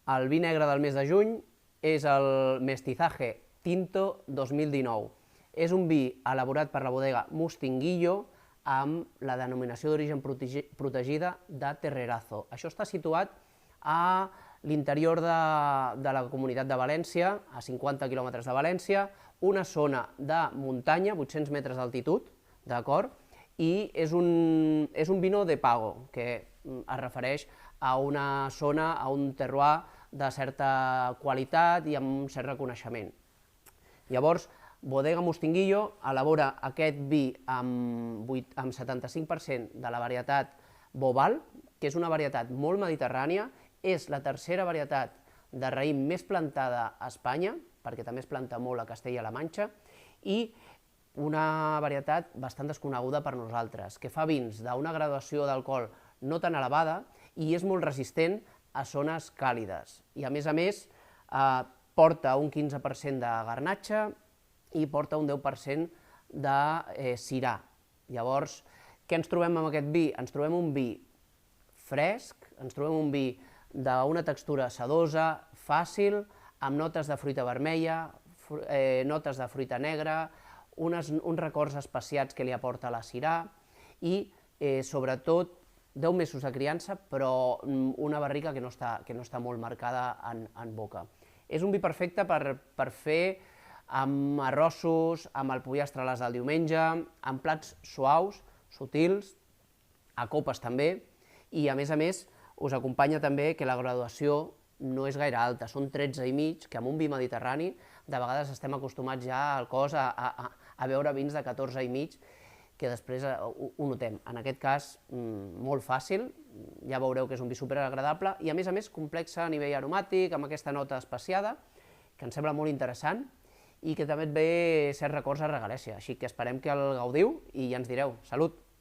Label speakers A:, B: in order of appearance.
A: El vi negre del mes de juny és el Mestizaje Tinto 2019. És un vi elaborat per la bodega Mustinguillo amb la denominació d'origen protegida de Terrerazo. Això està situat a l'interior de la Comunitat de València, a 50 quilòmetres de València, una zona de muntanya, 800 metres d'altitud, d'acord? I és un vino de pago, que es refereix a una zona, a un terroir de certa qualitat i amb un cert reconeixement. Llavors, Bodega Mustinguillo elabora aquest vi amb 75% de la varietat Bobal, que és una varietat molt mediterrània, és la tercera varietat de raïm més plantada a Espanya, perquè també es planta molt a Castella-La Manxa, i una varietat bastant desconeguda per nosaltres, que fa vins d'una graduació d'alcohol no tan elevada i és molt resistent a zones càlides. I a més, porta un 15% de garnatxa i porta un 10% de sirà. Llavors, què ens trobem amb aquest vi? Ens trobem un vi fresc, ens trobem un vi d'una textura sedosa, fàcil, amb notes de fruita vermella, notes de fruita negra, uns records especiats que li aporta la sirà i, sobretot, 10 mesos de criança, però una barrica que no està molt marcada en boca. És un vi perfecte per fer amb arrossos, amb el pollastre a les del diumenge, amb plats suaus, sutils, a copes també, i a més us acompanya també que la graduació no és gaire alta, són 13,5, que amb un vi mediterrani de vegades estem acostumats ja al cos a beure vins de 14,5, que després ho notem. En aquest cas, molt fàcil, ja veureu que és un vi superagradable i a més complex a nivell aromàtic, amb aquesta nota especiada, que ens sembla molt interessant i que també et ve certs records a Regalèssia, així que esperem que el gaudiu i ja ens direu. Salut!